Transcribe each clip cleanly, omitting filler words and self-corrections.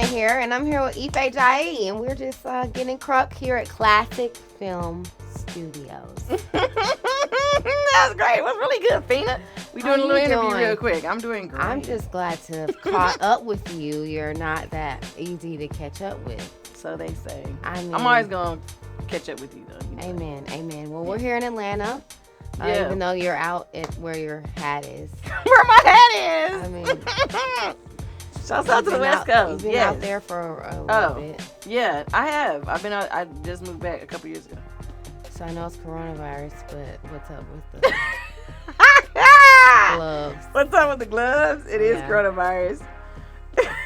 here, and I'm here with IFe JIe, and we're just getting crunk here at Classic Film Studios. That was great. It was really good, Fina. We doing a little interview real quick. I'm doing great. I'm just glad to have caught up with you. You're not that easy to catch up with. So they say. I mean, I'm always going to catch up with you, though. You know? Amen. Amen. Well, we're here in Atlanta. Even though you're out at where your hat is. Where my hat is. I mean, shouts out to the West Coast. You've been out there for a little bit. Yeah, I have. I've been out. I just moved back a couple years ago. So I know it's coronavirus, but what's up with the gloves? What's up with the gloves? It is coronavirus.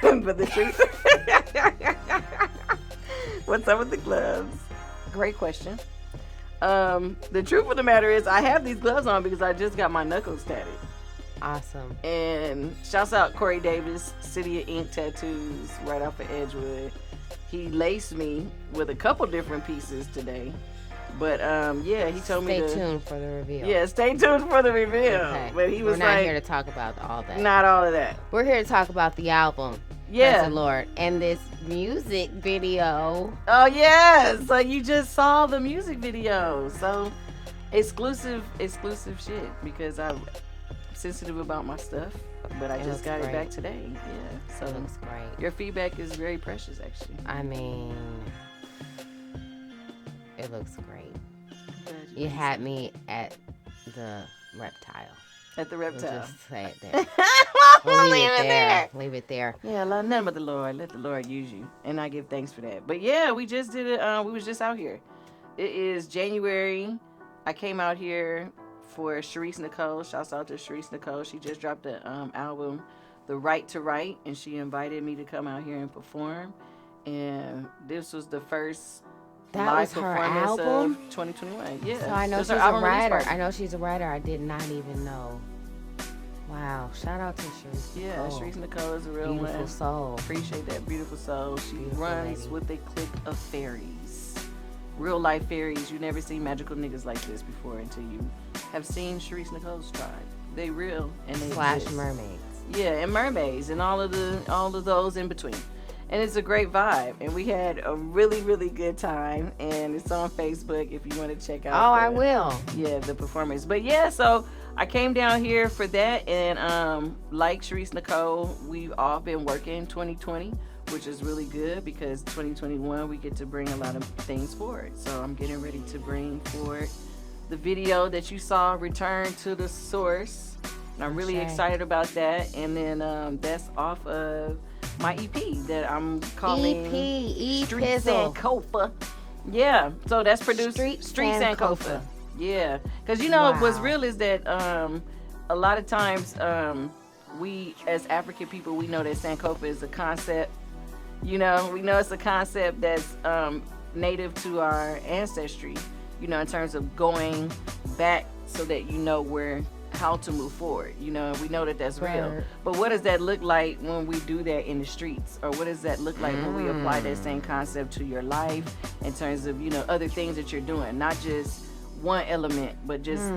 But the truth. What's up with the gloves? Great question. The truth of the matter is I have these gloves on because I just got my knuckles tatted. Awesome. And shouts out Corey Davis, City of Ink Tattoos, right off of Edgewood. He laced me with a couple different pieces today. But he told me to stay tuned for the reveal. Yeah, stay tuned for the reveal. Okay. But he was We're not here to talk about all that. Not all of that. We're here to talk about the album. Yeah. Praise the Lord. And this music video. Oh, yes. So you just saw the music video. So exclusive shit because I'm sensitive about my stuff. But I just got it back today. Yeah. So it looks great. Your feedback is very precious, actually. I mean, it looks great. You had me at the reptile. At the reptile. We'll just say it there. We'll leave it there. Leave it there. Yeah, love nothing but the Lord. Let the Lord use you. And I give thanks for that. But yeah, we just did it. We was just out here. It is January. I came out here for Sharice Nicole. Shouts out to Sharice Nicole. She just dropped the album, The Right to Write. And she invited me to come out here and perform. And this was the first live performance of 2021. Yeah. So I know she's a writer. I know she's a writer. I did not even know. Wow. Shout out to Sharice Nicole. Yeah, Sharice Nicole is a real beautiful soul. Appreciate that beautiful soul. She beautiful runs lady. with a clique of fairies. Real life fairies. You never seen magical niggas like this before until you have seen Sharice Nicole's tribe. They real and they / mermaids. Yeah, and mermaids and all of those in between. And it's a great vibe. And we had a really, really good time. And it's on Facebook if you want to check out. Oh, I will. Yeah, the performance. But yeah, so I came down here for that. And like Sharice Nicole, we've all been working 2020, which is really good because 2021, we get to bring a lot of things forward. So I'm getting ready to bring forward the video that you saw, Return to the Source. And I'm really excited about that. And then that's off of my EP that I'm calling Street Sankofa. Yeah, so that's produced Street Sankofa. Yeah, because what's real is that a lot of times we as African people, we know that Sankofa is a concept. We know it's a concept that's native to our ancestry. In terms of going back so that how to move forward, and we know that that's real. But what does that look like when we do that in the streets? Or what does that look like when we apply that same concept to your life in terms of, other things that you're doing? Not just one element, but just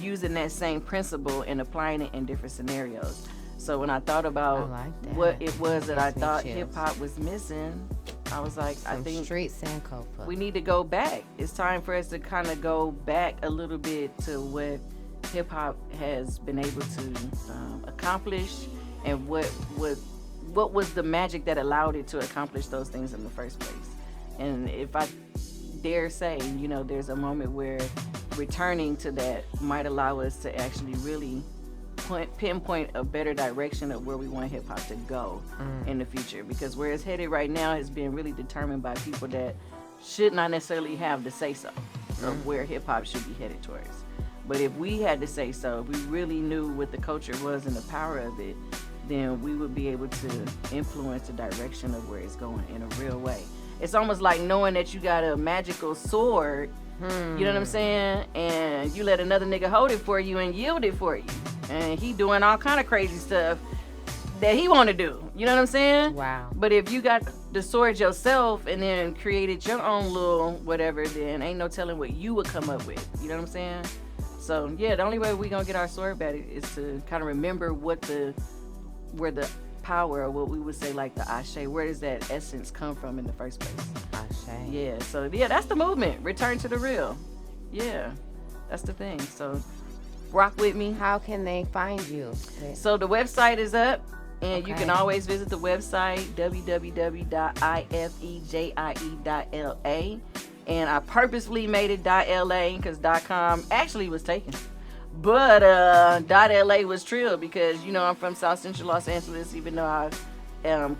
using that same principle and applying it in different scenarios. So when I thought about what it was that I thought hip-hop was missing, I was like, I think Street Sankofa. We need to go back. It's time for us to kind of go back a little bit to what hip-hop has been able to accomplish and what was the magic that allowed it to accomplish those things in the first place. And if I dare say, there's a moment where returning to that might allow us to actually really pinpoint a better direction of where we want hip-hop to go in the future, because where it's headed right now has been really determined by people that should not necessarily have the say-so of where hip-hop should be headed towards. But if we had to say so, if we really knew what the culture was and the power of it, then we would be able to influence the direction of where it's going in a real way. It's almost like knowing that you got a magical sword, you know what I'm saying? And you let another nigga hold it for you and yield it for you. And he doing all kind of crazy stuff that he want to do. You know what I'm saying? Wow. But if you got the sword yourself and then created your own little whatever, then ain't no telling what you would come up with. You know what I'm saying? So yeah, the only way we gonna get our sword back is to kind of remember where the power, or what we would say like the IFe. Where does that essence come from in the first place? IFe. Yeah, so yeah, that's the movement. Return to the real. Yeah, that's the thing. So rock with me. How can they find you? So the website is up, and you can always visit the website, www.ifejie.la. And I purposely made it .la because .com actually was taken. But .la was trilled because, you know, I'm from South Central Los Angeles, even though I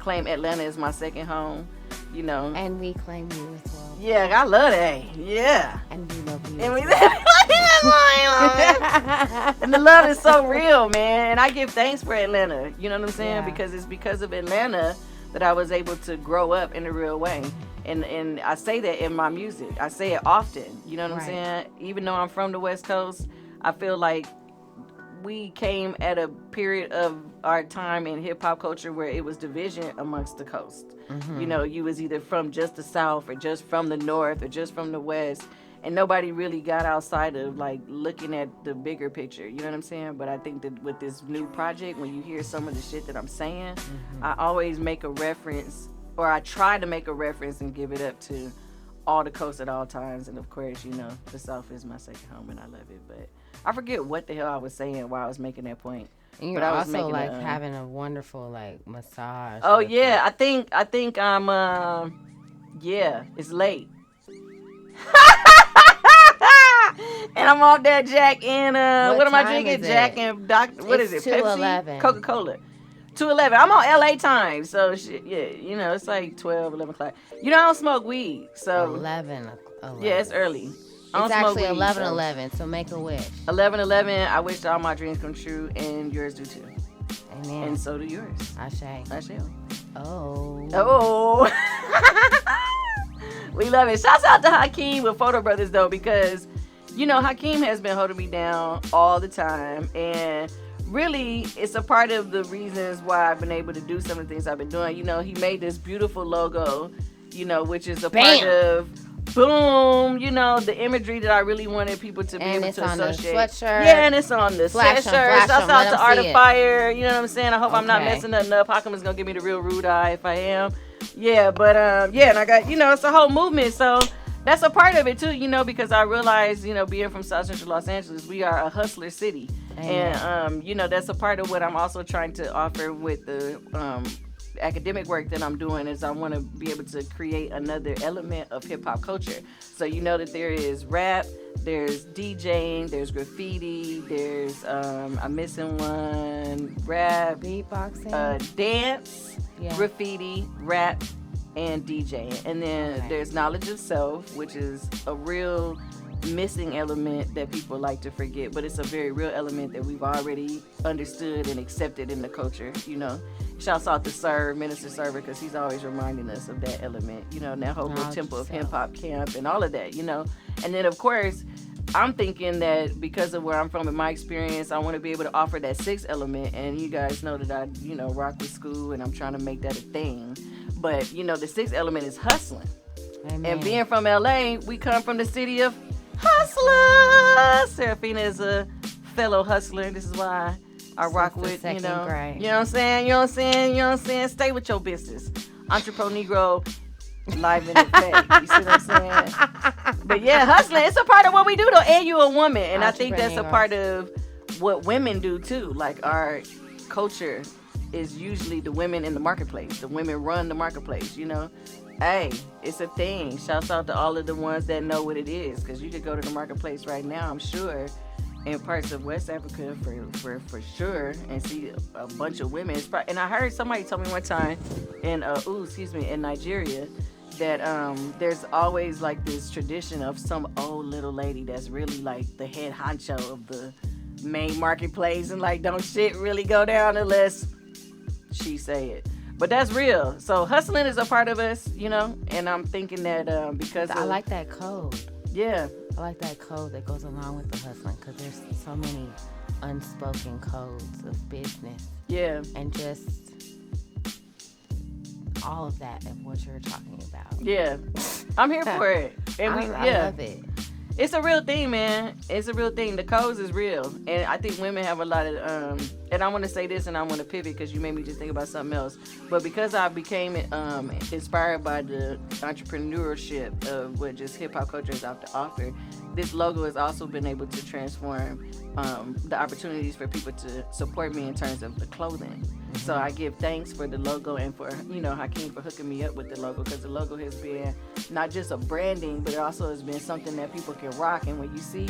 claim Atlanta as my second home, you know. And we claim you as well. Yeah, I love that. Yeah. And we love you. And and the love is so real, man. And I give thanks for Atlanta. You know what I'm saying? Yeah. Because it's because of Atlanta that I was able to grow up in a real way. And I say that in my music. I say it often. You know what I'm saying? Even though I'm from the West Coast, I feel like we came at a period of our time in hip hop culture where it was division amongst the coast. You know, you was either from just the South or just from the North or just from the West, and nobody really got outside of like looking at the bigger picture. You know what I'm saying? But I think that with this new project, when you hear some of the shit that I'm saying, I always make a reference, or I try to make a reference and give it up to all the coast at all times. And of course, you know, the South is my second home and I love it. But I forget what the hell I was saying while I was making that point. And you're also like having a wonderful like massage. Oh yeah, I think I'm yeah, it's late. And I'm on that Jack and what am I drinking? Jack and what is it? Pepsi? Coca-Cola. 2:11. I'm on LA time, so shit, yeah, you know, it's like 12, 11 o'clock. You know, I don't smoke weed, so 11. Yeah, it's early. It's actually 11:11, so make a wish. 11:11. I wish all my dreams come true, and yours do too. Amen. And so do yours. IFe. Oh. We love it. Shouts out to Hakeem with Photobrothers though, because you know Hakeem has been holding me down all the time, and really it's a part of the reasons why I've been able to do some of the things I've been doing. You know, he made this beautiful logo, you know, which is a part of boom, you know, the imagery that I really wanted people to be able to associate. And it's on the sweatshirt. Yeah, and it's on the sweatshirt. Shouts out to Art of Fire. You know what I'm saying? I hope I'm not messing nothing up. Hakim is going to give me the real rude eye if I am. Yeah, but yeah, and I got, you know, it's a whole movement. So that's a part of it too, you know, because I realized, you know, being from South Central Los Angeles, we are a hustler city. Amen. And, you know, that's a part of what I'm also trying to offer with the academic work that I'm doing, is I want to be able to create another element of hip hop culture. So you know that there is rap, there's DJing, there's graffiti, there's I'm missing one, rap, beatboxing, dance, graffiti, rap, and DJing. And then there's knowledge of self, which is a real missing element that people like to forget, but it's a very real element that we've already understood and accepted in the culture, you know. Shouts out to Minister Server, because he's always reminding us of that element, you know, and that whole little Temple of Hip Hop camp and all of that, you know. And then of course I'm thinking that because of where I'm from and my experience, I want to be able to offer that sixth element. And you guys know that I, you know, rock with school and I'm trying to make that a thing. But you know, the sixth element is hustling. Amen. And being from LA, we come from the city of hustlers. Sarafina is a fellow hustler. This is why I rock with, you know. Grade. You know what I'm saying? You know what I'm saying? You know what I'm saying? Stay with your business. Entrepreneur Negro, live in effect. You see what I'm saying? But yeah, hustling, it's a part of what we do though. And you a woman. And I think that's a part of what women do too. Like our culture is usually the women in the marketplace. The women run the marketplace, you know. Hey, it's a thing. Shouts out to all of the ones that know what it is, because you could go to the marketplace right now, I'm sure, in parts of West Africa for sure, and see a bunch of women. And I heard somebody tell me one time in in Nigeria that there's always like this tradition of some old little lady that's really like the head honcho of the main marketplace, and like don't shit really go down unless she say it. But that's real. So hustling is a part of us, you know, and I'm thinking that because I like that code. Yeah. I like that code that goes along with the hustling, because there's so many unspoken codes of business. Yeah. And just all of that of what you're talking about. Yeah. I'm here for it. And I love it. It's a real thing, man. It's a real thing. The codes is real, and I think women have a lot of. And I want to say this, and I want to pivot because you made me just think about something else. But because I became inspired by the entrepreneurship of what just hip hop culture has to offer, this logo has also been able to transform the opportunities for people to support me in terms of the clothing. So I give thanks for the logo and for, Hakeem for hooking me up with the logo, because the logo has been not just a branding, but it also has been something that people can rock. And when you see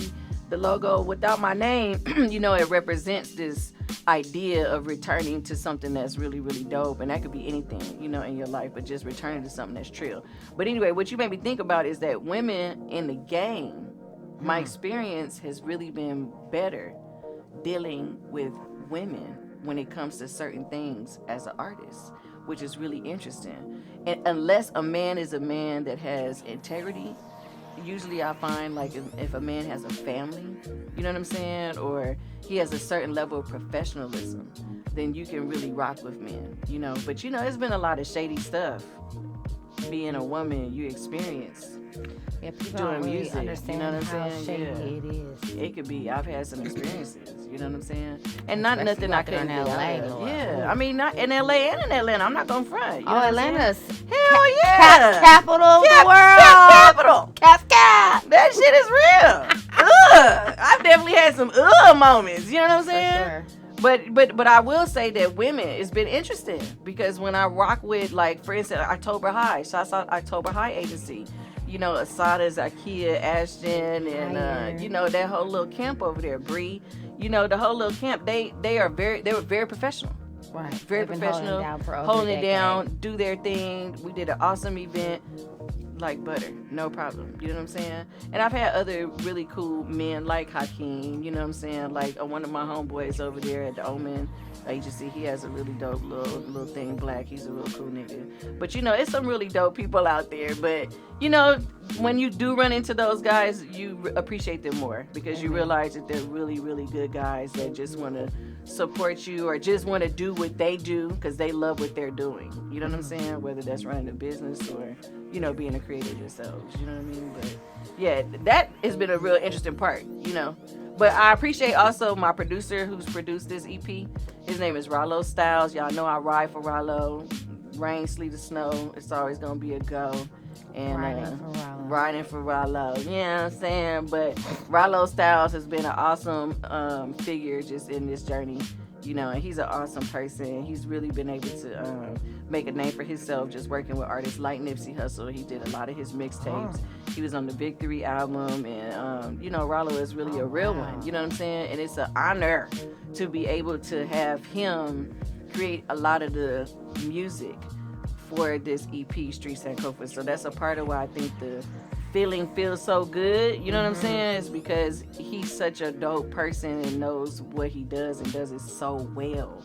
the logo without my name, it represents this idea of returning to something that's really, really dope. And that could be anything, in your life, but just returning to something that's trill. But anyway, what you made me think about is that women in the game, my experience has really been better dealing with women when it comes to certain things as an artist, which is really interesting. And unless a man is a man that has integrity, usually I find like if a man has a family, you know what I'm saying, or he has a certain level of professionalism, then you can really rock with men, But it's been a lot of shady stuff. Being a woman, you experience. Yeah, people doing don't really music, understand how shady it is. It could be. I've had some experiences, you know what I'm saying? And not nothing I couldn't in get LA, out of. Lord. Yeah, I mean, not in LA and in Atlanta. I'm not gonna front. You know Atlanta's hell yeah, capital of the world. Capital. Cap. That shit is real. I've definitely had some moments. You know what I'm saying? For sure. But I will say that women, it's been interesting because when I rock with, like, for instance, October High, shouts out October High Agency, Asada, Zakia, Ashton, and that whole little camp over there, Bree, the whole little camp, they were very professional. Right. Very professional, holding it down, do their thing. We did an awesome event. Like butter, no problem. You know what I'm saying? And I've had other really cool men like Hakeem, you know what I'm saying? Like one of my homeboys over there at the Omen Agency, he has a really dope little thing, Black. He's a real cool nigga. But it's some really dope people out there. But when you do run into those guys, you appreciate them more because you realize that they're really, really good guys that just want to support you or just want to do what they do because they love what they're doing. You know what I'm saying? Whether that's running a business or being a creator yourselves. You know what I mean? But yeah, that has been a real interesting part. But I appreciate also my producer who's produced this EP. His name is Rollo Styles. Y'all know I ride for Rollo. Rain, sleet, or snow, it's always gonna be a go. And riding for Rollo. You know what I'm saying? But Rollo Styles has been an awesome figure just in this journey. And he's an awesome person. He's really been able to make a name for himself just working with artists like Nipsey Hussle. He did a lot of his mixtapes. He was on the Big 3 album. And, Rollo is really a real one. You know what I'm saying? And it's an honor to be able to have him create a lot of the music for this EP, Street Sankofa. So that's a part of why I think the feeling feels so good, you know what I'm saying? It's because he's such a dope person and knows what he does and does it so well.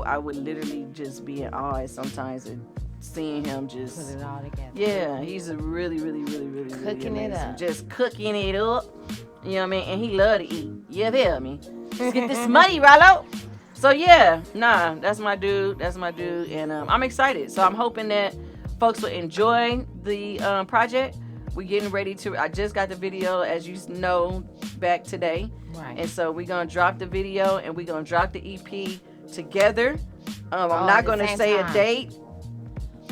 I would literally just be in awe sometimes and seeing him just put it all together. Yeah, he's a really, really, really, really, cooking really it up. Just cooking it up. You know what I mean? And he love to eat. You feel me? Let's get this money, Rollo. So yeah, that's my dude. And I'm excited. So I'm hoping that folks will enjoy the project. We're getting ready to, I just got the video, as you know, back today. Right. And so we're going to drop the video and we're going to drop the EP together. I'm not going to say a date.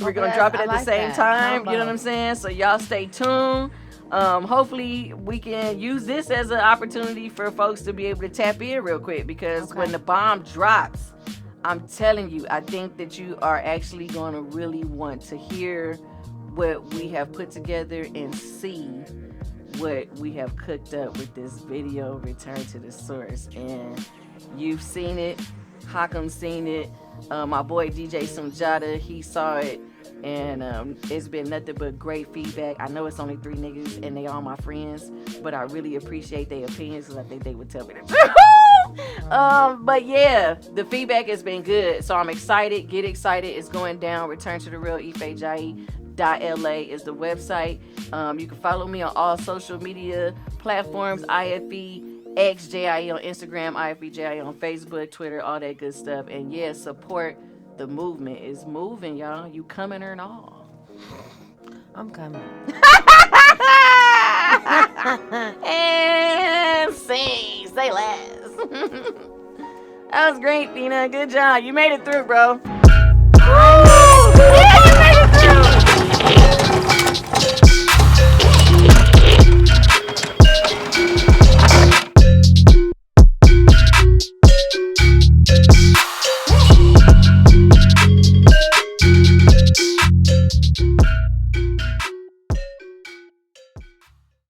We're going to drop it at the same time. You know what I'm saying? So y'all stay tuned. Hopefully we can use this as an opportunity for folks to be able to tap in real quick because when the bomb drops, I'm telling you, I think that you are actually going to really want to hear what we have put together and see what we have cooked up with this video, Return to the Source. And you've seen it, Hakim's seen it, my boy DJ Sumjada, he saw it, and it's been nothing but great feedback. I know it's only 3 niggas and they all my friends, but I really appreciate their opinions because I think they would tell me the truth. But yeah, the feedback has been good, so I'm excited. Get excited. It's going down. Return to the Real IFe JIe. .la is the website. You can follow me on all social media platforms, IFe JIe on Instagram, IFe JIe on Facebook, Twitter, all that good stuff. And yeah, support the movement. It's moving, y'all. You coming or not? I'm coming. And sing. Say less. That was great, Dina. Good job. You made it through, bro.